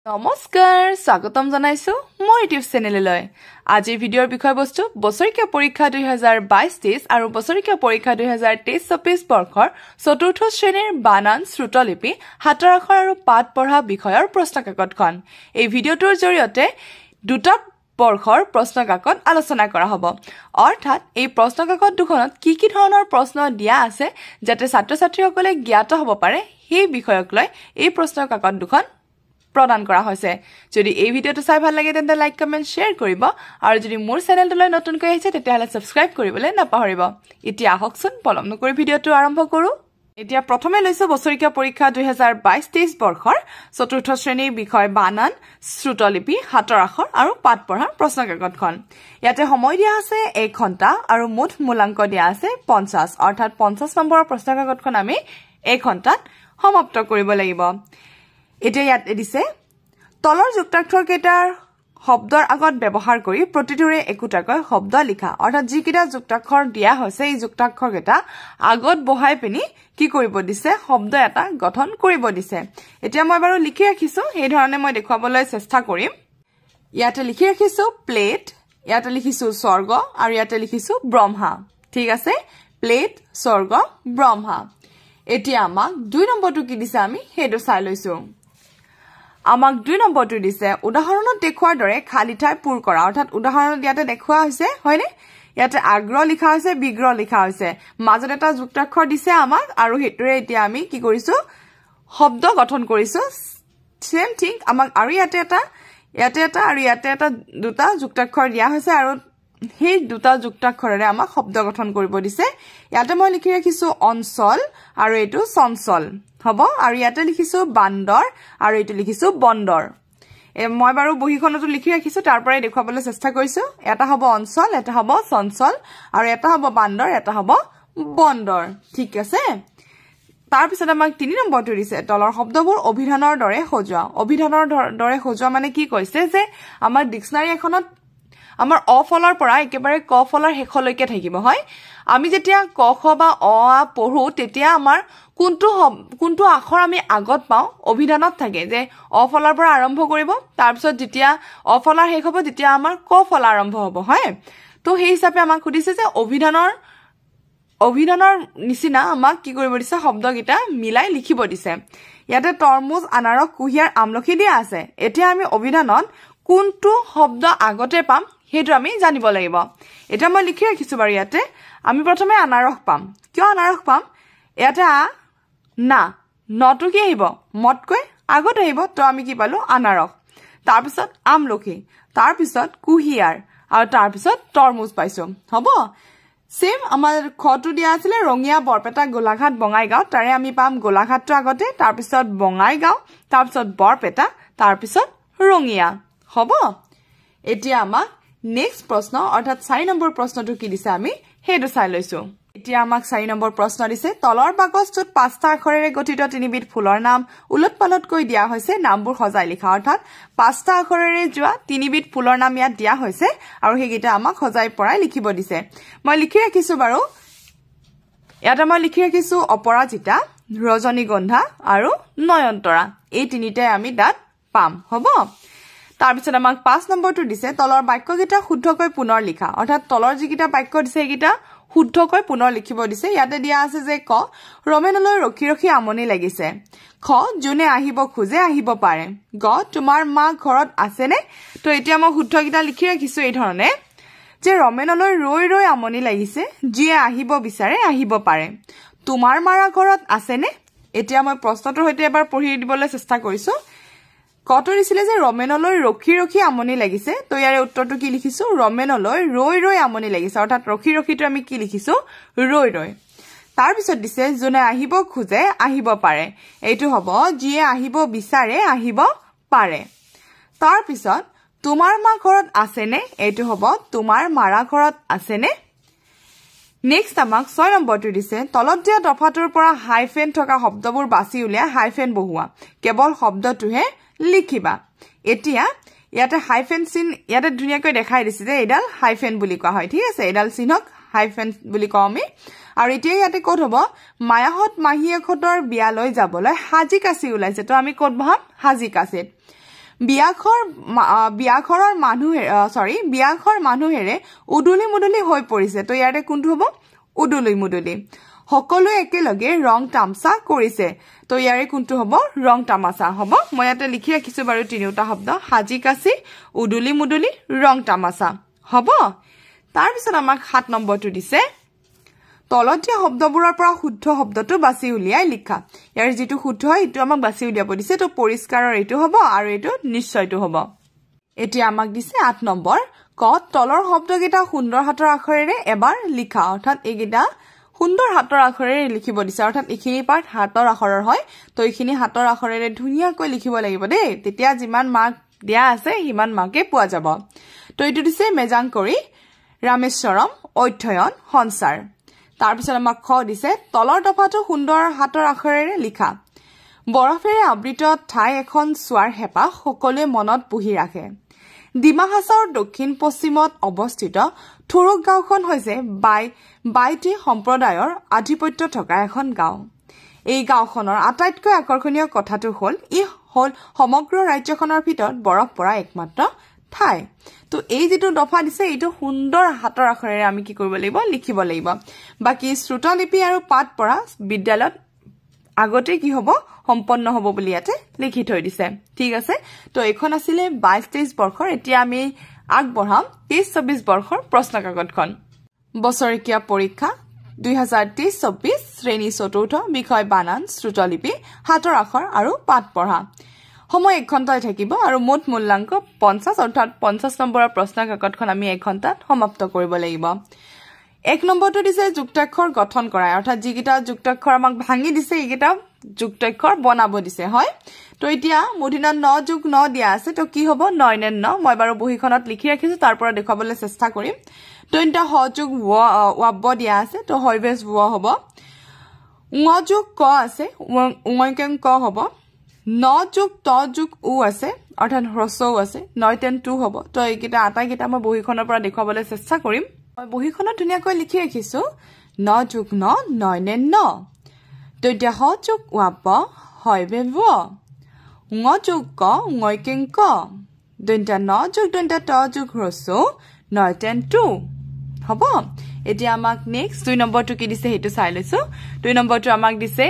নমস্কাৰ স্বাগতম জনাইছো মোৰ ইউটিউব চেনেললৈ আজি ভিডিঅ'ৰ বিষয়বস্তু বছৰিকীয়া পৰীক্ষা 2022-23 আৰু বছৰিকীয়া পৰীক্ষা 2023-24 বৰ্ষৰ চতুৰ্থ শ্ৰেণীৰ বানান শ্ৰুতলিপি হাতৰ আখৰ আৰু পাঠ পঢ়া বিষয়ৰ প্ৰশ্নকাকতখন এই ভিডিঅ'টোৰ জৰিয়তে দুটা বৰ্ষৰ প্ৰশ্নকাকত আলোচনা কৰা হ'ব অৰ্থাৎ এই প্ৰশ্নকাকত দুখনত কি কি ধৰণৰ প্ৰশ্ন দিয়া আছে যাতে ছাত্ৰ-ছাত্ৰীসকলে জ্ঞাত হ'ব পাৰে সেই বিষয়ক লৈ এই প্ৰশ্নকাকত দুখন প্ৰদান কৰা হৈছে যদি এই ভিডিঅটো চাই ভাল লাগে তেন্তে লাইক কমেন্ট শেয়াৰ কৰিব আৰু যদি মোৰ চেনেলটোলৈ নতুনকৈ আহিছে তেতিয়াহলে সাবস্ক্ৰাইব কৰিবলৈ নাপাহৰিব এতিয়া আহকচোন পলম নকৰি ভিডিঅটো আৰম্ভ কৰো এতিয়া প্ৰথমে লৈছো বছৰিকীয়া পৰীক্ষা 2022-23 বৰ্ষৰ চতুৰ্থ শ্ৰেণীৰ বিষয় বানান শ্ৰুতলিপি হাতৰ আখৰ আৰু পাঠ পঢ়াৰ প্ৰশ্নকাকতখন ইয়াতে সময় দিয়া আছে 1 ঘণ্টা আৰু মুঠ মূল্যাংক দিয়া আছে 50 অৰ্থাৎ 50 নম্বৰৰ প্ৰশ্নকাকতখন আমি 1 ঘণ্টাত সমাপ্ত কৰিব লাগিব এতিয়া ইয়াত দিছে তলৰ যুক্তাক্ষৰ কেইটাৰ শব্দৰ আগত ব্যৱহাৰ কৰি প্ৰতিটোৰে একোটাকৈ শব্দ লিখা অৰ্থাৎ যি কিটা যুক্তাক্ষৰ দিয়া হৈছে এই যুক্তাক্ষৰ কেইটা আগত বহাই পিনি কি কৰিব দিছে শব্দ এটা গঠন কৰিব দিছে এতিয়া মই বাৰু লিখি ৰাখিছো এই ধৰণে মই দেখুৱাবলৈ চেষ্টা কৰিম ইয়াতে লিখি ৰাখিছো প্লেট ইয়াতে লিখিছো স্বৰ্গ আৰু ইয়াতে লিখিছো ব্ৰহ্মা ঠিক আছে প্লেট স্বৰ্গ ব্ৰহ্মা এতিয়া আমাক 2 নম্বৰটো কি দিছে আমি হেটো চাই লৈছো আমাক 2 নম্বৰটো দিছে উদাহৰণত দেখুৱাৰ দৰে খালি ঠাই পূৰ কৰা অৰ্থাৎ উদাহৰণত ইয়াতে দেখুৱা হৈছে হয়নে ইয়াতে আগ্ৰহ লিখা হৈছে বিগ্ৰহ লিখা হৈছে মাজত এটা যুক্তাক্ষৰ দিছে আমাক আৰু হেতুৰে এতিয়া আমি কি কৰিছো শব্দ গঠন কৰিছো সেম থিং আমাক আৰু ইয়াতে এটা আৰু ইয়াতে এটা দুটা যুক্তাক্ষৰ দিয়া হৈছে আৰু সেই দুটা যুক্তাক্ষৰেৰে আমাক শব্দ গঠন কৰিব দিছে ইয়াতে মই লিখি ৰাখিছো অঞ্চল আৰু এটো চঞ্চল হ'ব আৰু ইয়াতে লিখিছো বান্দৰ আৰু এটো লিখিছো বন্দৰ মই বাৰু বহিখনটো লিখি ৰাখিছো তাৰ পৰাই দেখুৱাবলৈ চেষ্টা কৰিছো এটা হ'ব অঞ্চল এটা হ'ব চঞ্চল আৰু এটা হ'ব বান্দৰ এটা হ'ব বন্দৰ ঠিক আছে তাৰ পিছত আমাক 3 নম্বৰটো দিছে তলৰ শব্দবোৰ অভিধানৰ দৰে সজোৱা অভিধানৰ দৰে সজোৱা মানে কি কৈছে যে আমাৰ ডিক্সনাৰী এখনত আমাৰ অ ফলৰ পৰা একেবাৰে ক ফলৰ শেষলৈকে থাকিব হয় আমি যেতিয়া ক খ বা অ আ পঢ়ো তেতিয়া আমাৰ কোনটো আখৰ আমি আগত পাও অভিধানত থাকে যে অ ফলৰ পৰা আৰম্ভ কৰিব তাৰ পিছত যেতিয়া অ ফলৰ শেষ হ'ব তেতিয়া আমাৰ ক ফল আৰম্ভ হ'ব হয় তো সেই হিচাপে আমাক খুদিছে যে অভিধানৰ নিচিনা আমাক কি কৰিব দিছে শব্দগিটা মিলাই লিখিব দিছে ইয়াতে তৰমুজ আনাৰস কুহিয়াৰ আমলখি দিয়া আছে এতিয়া আমি অভিধানত কোনটো শব্দ আগতে পাম হেতু আমি জানিব লাগিব এটা মই লিখি ৰাখিছো বাৰু ইয়াতে আমি প্ৰথমে আনাৰস পাম কিয় আনাৰস পাম ইয়াতে না নটো কি আহিব মতকৈ আগত আহিব তো আমি কি পালো আনাৰস তাৰ পিছত আমলখি তাৰ পিছত কুহিয়াৰ আৰু তাৰ পিছত তৰমুজ পাইছো হ'ব সেম আমাৰ খটো দিয়া আছিল ৰঙিয়া বৰপেটা গোলাঘাট বঙাইগাঁও তাৰে আমি পাম গোলাঘাটটো আগতে তাৰ পিছত বঙাইগাঁও তাৰ পিছত বৰপেটা তাৰ পিছত ৰঙিয়া হ'ব এতিয়া আমাক নেক্সট প্ৰশ্ন অৰ্থাৎ 4 নম্বৰ প্ৰশ্নটো কি দিছে আমি হেটো চাই লৈছো এতিয়া আমাক 4 নম্বৰ প্ৰশ্ন দিছে তলৰ বাকচটোত 5টা আখৰেৰে গঠিত তিনিবিধ ফুলৰ নাম উলটপালটকৈ দিয়া হৈছে নামবোৰ সজাই লিখা অৰ্থাৎ 5টা আখৰেৰে যোৱা তিনিবিধ ফুলৰ নাম ইয়াত দিয়া হৈছে আৰু হেগিটা আমাক সজাই পৰাই লিখিব দিছে মই লিখি ৰাখিছো বাৰু ইয়াতে মই লিখি ৰাখিছো অপৰাজিতা ৰজনীগন্ধা আৰু নয়নতৰা এই তিনিটাই আমি তাত পাম হ'ব তাৰ পিছত আমাক 5 নম্বৰটো দিছে তলৰ বাক্যগিটা শুদ্ধকৈ পুনৰ লিখা অৰ্থাৎ তলৰ যিকিটা বাক্য দিছে এইকিটা শুদ্ধকৈ পুনৰ লিখিব দিছে ইয়াতে দিয়া আছে যে ক ৰমেনলৈ ৰখি ৰখি আমনি লাগিছে খ জুনে আহিব খুজে আহিব পাৰে গ তোমাৰ মা ঘৰত আছে নে তো এতিয়া মই শুদ্ধগিটা লিখি ৰাখিছো এই ধৰণে যে ৰমেনলৈ ৰৈ ৰৈ আমনি লাগিছে যিয়ে আহিব বিচাৰে আহিব পাৰে তোমাৰ মাৰা ঘৰত আছে নে এতিয়া মই প্ৰশ্নটোৰ সৈতে এবাৰ পঢ়ি দিবলৈ চেষ্টা কৰিছো কটো দিছিলে যে ৰমেনলৈ ৰখি ৰখি আমনি লাগিছে তো ইয়াৰ উত্তৰটো কি লিখিছো ৰমেনলৈ ৰৈ ৰৈ আমনি লাগিছে অৰ্থাৎ ৰখি ৰখিটো আমি কি লিখিছো ৰৈ ৰৈ তাৰ পিছত দিছে জুনে আহিব খুজে আহিব পাৰে এইটো হ'ব যিয়ে আহিব বিচাৰে আহিব পাৰে তাৰ পিছত তোমাৰ মা ঘৰত আছে নে এইটো হ'ব তোমাৰ মাৰা ঘৰত আছে নে নেক্সট আমাক 6 নম্বৰটো দিছে তলত দিয়া দফাটোৰ পৰা হাইফেন থকা শব্দবোৰ বাছি উলিয়াই হাইফেন বহুৱা কেৱল শব্দটোহে লিখিবা এতিয়া ইয়াতে হাইফেন চিন ইয়াতে ধুনিয়াকৈ দেখাই দিছে যে এডাল হাইফেন বুলি কোৱা হয় ঠিক আছে এডাল চিনক হাইফেন বুলি কওঁ আমি আৰু এতিয়া ইয়াতে ক'ত হ'ব মায়াহত মাহীয়েকহঁতৰ বিয়ালৈ যাবলৈ হাজি কাছি ওলাইছে তো আমি ক'ত বহাম হাজি কাছিত বিয়াঘৰ মানুহেৰে উদুলি মুদুলি হৈ পৰিছে তো ইয়াৰে কোনটো হ'ব উদুলি মুদুলি সকলোৱে একেলগে ৰং তামসা কৰিছে তো ইয়াৰে কোনটো হ'ব ৰং তামাসা হ'ব মই ইয়াতে লিখি ৰাখিছো বাৰু তিনিটা শব্দ হাজি কাছি উদুলি মুদুলি ৰং তামাসা হ'ব তাৰ পিছত আমাক 7 নম্বৰটো দিছে তলতীয়া শব্দবোৰৰ পৰা শুদ্ধ শব্দটো বাছি উলিয়াই লিখা ইয়াৰ যেটো শুদ্ধ হয় এটো আমাক বাছি উলিয়াব দিছে তো পৰিষ্কাৰৰ এটো হ'ব আৰু এটো নিশ্চয়টো হ'ব এতিয়া আমাক দিছে 8 নম্বৰ ক তলৰ শব্দকেইটা সুন্দৰ হাতৰ আখৰেৰে এবাৰ লিখা অৰ্থাৎ এইকেইটা সুন্দৰ হাতৰ আখৰেৰে লিখিব দিছে অৰ্থাৎ এইখিনি পাৰ্ট হাতৰ আখৰৰ হয় তো এইখিনি হাতৰ আখৰেৰে ধুনিয়াকৈ লিখিব লাগিব দেই তেতিয়া যিমান মাৰ্ক দিয়া আছে হিমান মাৰ্কে পোৱা যাব তো এটো দিছে মেজাংকৰি ৰামেশ্বৰম অধ্যয়ন সঞ্চাৰ তাৰ পিছত আমাক খ দিছে তলৰ দফাটো সুন্দৰ হাতৰ আখৰেৰে লিখা বৰফেৰে আবৃত ঠাই এখন চোৱাৰ হেপা সকলোৱে মনত পুহি ৰাখে ডিমা হাছাওৰ দক্ষিণ পশ্চিমত অৱস্থিত থুৰুক গাঁওখন হৈছে বাইটি সম্প্ৰদায়ৰ আধিপত্য থকা এখন গাঁও এই গাঁওখনৰ আটাইতকৈ আকৰ্ষণীয় কথাটো হ'ল ই হ'ল সমগ্ৰ ৰাজ্যখনৰ ভিতৰত বৰফ পৰা একমাত্ৰ ঠাই তো এই যেটো দফা দিছে এটো সুন্দৰ হাতৰ আখৰেৰে আমি কি কৰিব লাগিব লিখিব লাগিব বাকি শ্ৰুতলিপি আৰু পাঠ পঢ়া বিদ্যালয়ত আগতে কি হ'ব সম্পন্ন হ'ব বুলি ইয়াতে লিখি থৈ দিছে ঠিক আছে তো এখন আছিল 22-23 বৰ্ষৰ এতিয়া আমি আগবঢ়াম 23-24 বৰ্ষৰ প্ৰশ্ন কাকতখন বছৰেকীয়া পৰীক্ষা 2023-24 শ্ৰেণী চতুৰ্থ বিষয় বানান শ্ৰুতলিপি হাতৰ আখৰ আৰু পাঠ পঢ়া সময় 1 ঘণ্টাই থাকিব আৰু মোট মূল্যাংক 50 অৰ্থাৎ 50 নম্বৰৰ প্ৰশ্ন কাকতখন আমি 1 ঘণ্টাত সমাপ্ত কৰিব লাগিব 1 নম্বৰটো দিছে যুক্তাক্ষৰ গঠন কৰা অৰ্থাৎ যিকিটা যুক্তাক্ষৰ আমাক ভাঙি দিছে এইকিটা যুক্তাক্ষৰ বনাব দিছে হয় তো এতিয়া মূৰ্ধন্য 9+9 দিয়া আছে তো কি হ'ব 9 নে 9 মই বাৰু বহিখনত লিখি ৰাখিছো তাৰ পৰা দেখাবলৈ চেষ্টা কৰিম তো এটা হ যোগ ৱ দিয়া আছে তো হয়বেজ ৱ হ'ব ঙ যোগ ক আছে ঙকেং ক হ'ব 9 যোগ ত যোগ উ আছে অৰ্থাৎ হ্ৰস্বও আছে 9 10 2 হ'ব তো এইকিটা আটাইকিটা মই বহিখনৰ পৰা দেখাবলৈ চেষ্টা কৰিম মই বহিখনত ধুনিয়াকৈ লিখি ৰাখিছো 9 যোগ 9 9 নে 9 তো এতিয়া হ যোগ ৱ হয়বে ৱ ঙ যোগ ক ঙকেং ক দুটা 9 যোগ দুটা ত যোগ হ্ৰস্ব 9 10 2 হ'ব এতিয়া আমাক নেক্সট 2 নম্বৰটো কি দিছে হেতু চাই লৈছো 2 নম্বৰটো আমাক দিছে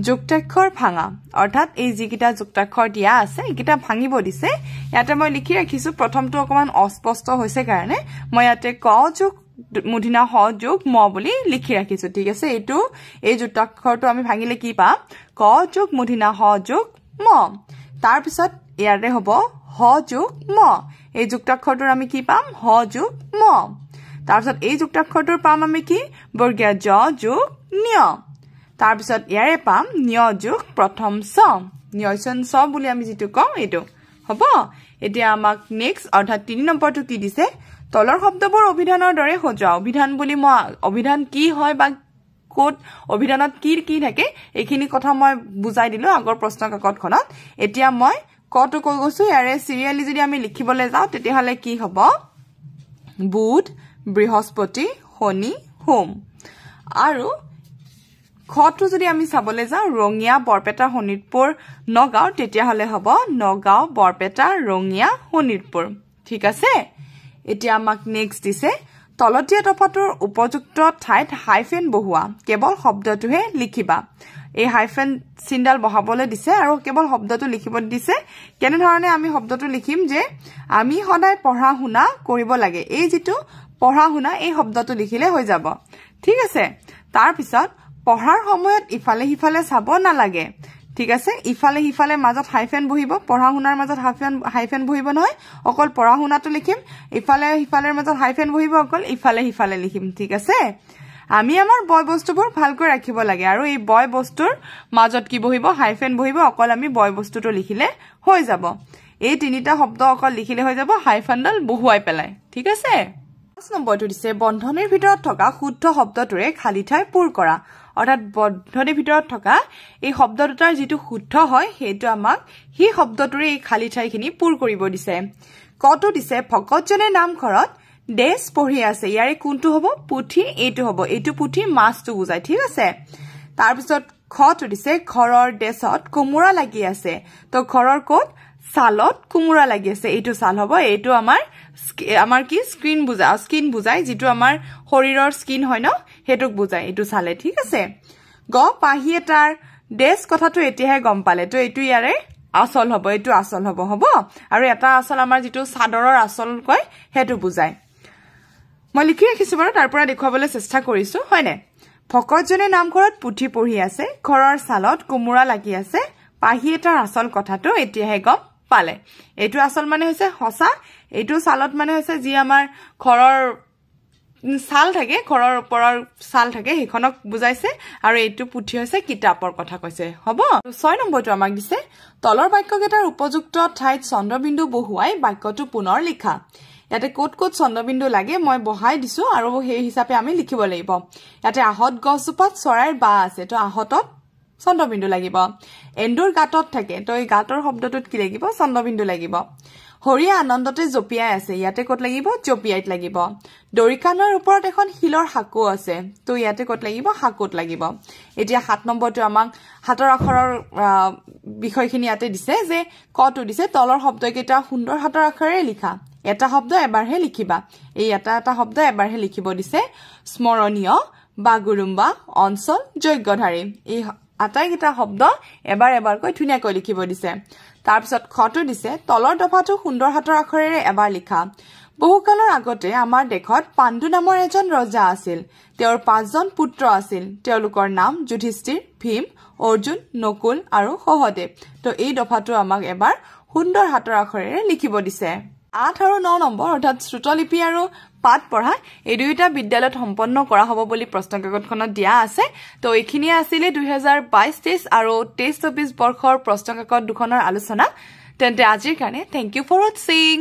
যুক্তাক্ষৰ ভাঙা অৰ্থাৎ এই যিকিটা যুক্তাক্ষৰ দিয়া আছে এইকিটা ভাঙিব দিছে ইয়াতে মই লিখি ৰাখিছো প্ৰথমটো অকমান অস্পষ্ট হৈছে কাৰণে মই ইয়াতে ক যোগ মূৰ্ধন্য হ যোগ ম বুলি লিখি ৰাখিছো ঠিক আছে এটো এই যুক্তাক্ষৰটো আমি ভাঙিলে কি পাম ক যোগ মূৰ্ধন্য হ যোগ ম তাৰ পিছত ইয়াৰে হ'ব হ যোগ ম এই যুক্তাক্ষৰটোৰ আমি কি পাম হ যোগ ম তাৰ পিছত এই যুক্তাক্ষৰটোৰ পাম আমি কি বৰ্গীয় জ যোগ ন্য তাৰ পিছত ইয়াৰে পাম ন্য যোগ প্ৰথম ছ ন্যয়চন ছ বুলি আমি যেটো কওঁ এটো হ'ব এতিয়া আমাক নেক্সট অৰ্থাৎ 3 নম্বৰটো কি দিছে তলৰ শব্দবোৰ অভিধানৰ দৰে সজোৱা অভিধান বুলি মই অভিধান কি হয় বা কোড অভিধানত কি কি থাকে এইখিনি কথা মই বুজাই দিলো আগৰ প্ৰশ্ন কাকতখনত এতিয়া মই কটো কৈ গৈছো ইয়াৰে সিৰিয়ালি যদি আমি লিখিবলৈ যাও তেতিয়া হলে কি হ'ব বুধ বৃহস্পতি শনি সোম আৰু খটো যদি আমি চাবলৈ যাও ৰঙিয়া বৰপেটা শনিতপুৰ নগাঁও তেতিয়া হলে হ'ব নগাঁও বৰপেটা ৰঙিয়া শনিতপুৰ ঠিক আছে এতিয়া আমাক নেক্সট দিছে তলতীয়া দফাটোৰ উপযুক্ত ঠাইত হাইফেন বহুৱা কেৱল শব্দটোহে লিখিবা এই হাইফেন চিনডাল বহাবলৈ দিছে আৰু কেৱল শব্দটো লিখিব দিছে কেনে ধৰণে আমি শব্দটো লিখিম যে আমি সদায় পঢ়া শুনা কৰিব লাগে এই যেটো পঢ়া শুনা এই শব্দটো লিখিলে হৈ যাব ঠিক আছে তাৰ পিছত পঢ়াৰ সময়ত ইফালে হিফালে চাব নালাগে ঠিক আছে ইফালে হিফালে মাজত হাইফেন বহিব পঢ়া শুনাৰ মাজত হাইফেন বহিব নহয় অকল পঢ়া শুনাটো লিখিম ইফালে হিফালেৰ মাজত হাইফেন বহিব অকল ইফালে হিফালে লিখিম ঠিক আছে আমি আমাৰ বয় বস্তুবোৰ ভালকৈ ৰাখিব লাগে আৰু এই বয় বস্তুৰ মাজত কি বহিব হাইফেন বহিব অকল আমি বয় বস্তুটো লিখিলে হৈ যাব এই তিনিটা শব্দ অকল লিখিলে হৈ যাব হাইফেনডাল বহুৱাই পেলাই ঠিক আছে 5 নম্বৰটো দিছে বন্ধনীৰ ভিতৰত থকা শুদ্ধ শব্দটোৰে খালি ঠাই পূৰ কৰা অৰ্থাৎ বন্ধনীৰ ভিতৰত থকা এই শব্দ দুটাৰ যেটো শুদ্ধ হয় হেতু আমাক হি শব্দটোৰে এই খালি ঠাইখিনি পূৰ কৰিব দিছে কটো দিছে ভকতজনে নামঘৰত দেশ পঢ়ি আছে ইয়াৰে কোনটো হ'ব পুথি এইটো পুথি মাছটো বুজায় ঠিক আছে তাৰ পিছত খটো দিছে ঘৰৰ দেশত কোমোৰা লাগি আছে তো ঘৰৰ কোট সালত কুমুৰা লাগি আছে এইটো সাল হ'ব এইটো আমাৰ কি স্কিন বুজাই যেটো আমাৰ শৰীৰৰ স্কিন হয় ন হেতুক বুজাই এইটো সালে ঠিক আছে গ পাহি এটাৰ দেশ কথাটো এতিয়াহে গম পালে তো এইটো ইয়াৰে আসল হ'ব এইটো আসল হ'ব আৰু এটা আসল আমাৰ যেটো সাদৰৰ আসল কয় হেতু বুজাই মই লিখি ৰাখিছো বাৰু তাৰ পৰা দেখুৱাবলৈ চেষ্টা কৰিছো হয়নে ভকতজনে নামঘৰত পুথি পঢ়ি আছে ঘৰৰ সালত কুমুৰা লাগি আছে পাহি এটাৰ আসল কথাটো এতিয়াহে গম পালে এইটো আসল মানে হৈছে হসা এইটো সালত মানে হৈছে যি আমাৰ ঘৰৰ সাল থাকে ঘৰৰ ওপৰৰ সাল থাকে হেখনক বুজাইছে আৰু এইটো পুথি হৈছে কিতাপৰ কথা কৈছে হ'ব 6 নম্বৰটো আমাক দিছে তলৰ বাক্যকেইটাৰ উপযুক্ত ঠাইত চন্দ্ৰবিন্দু বহুৱাই বাক্যটো পুনৰ লিখা ইয়াতে কোট চন্দ্ৰবিন্দু লাগে মই বহাই দিছো আৰু সেই হিচাপে আমি লিখিব লাগিব ইয়াতে আহত গছজোপাত চৰাইৰ বা আছে তো আহতত চন্দ্ৰবিন্দু লাগিব এন্দুৰ গাতত থাকে তো এই গাতৰ শব্দটোত কি লাগিব চন্দ্ৰবিন্দু লাগিব হৰিয়া আনন্দতে জপিয়াই আছে ইয়াতে কত লাগিব জপিয়াইত লাগিব দৰিকানৰ ওপৰত এখন হিলৰ হাকু আছে তো ইয়াতে কত লাগিব হাকুত লাগিব এতিয়া 7 নম্বৰটো আমাক হাতৰ আখৰৰ বিষয়খিনি ইয়াতে দিছে যে কটো দিছে তলৰ শব্দকেইটা সুন্দৰ হাতৰ আখৰেৰে লিখা এটা শব্দ এবাৰহে লিখিবা এই এটা শব্দ এবাৰহে লিখিব দিছে স্মৰণীয় বাগুৰুম্বা অঞ্চল যজ্ঞধাৰী এই আটাইকেইটা শব্দ এবাৰকৈ ধুনীয়াকৈ লিখিব দিছে তাৰপিছত খটো দিছে তলৰ দফাটো সুন্দৰ হাতৰ আখৰেৰে এবাৰ লিখা বহুকালৰ আগতে আমাৰ দেশত পাণ্ডু নামৰ এজন ৰজা আছিল তেওঁৰ 5জন পুত্ৰ আছিল তেওঁলোকৰ নাম যুধিষ্ঠিৰ ভীম অৰ্জুন নকুল আৰু সহদেৱ তো এই দফাটো আমাক এবাৰ সুন্দৰ হাতৰ আখৰেৰে লিখিব দিছে 8 আৰু 9 নম্বৰ অৰ্থাৎ শ্ৰুতলিপি আৰু পাঠ পঢ়া এই দুইটা বিদ্যালয়ত সম্পন্ন কৰা হ'ব বুলি প্ৰশ্নকাকতখনত দিয়া আছে তো এইখিনি আছিল 2022-23 আৰু 23-24 বৰ্ষৰ প্ৰশ্নকাকত দুখনৰ আলোচনা তেন্তে আজিৰ কাৰণে থ্যাংক ইউ ফৰ ওয়াচিং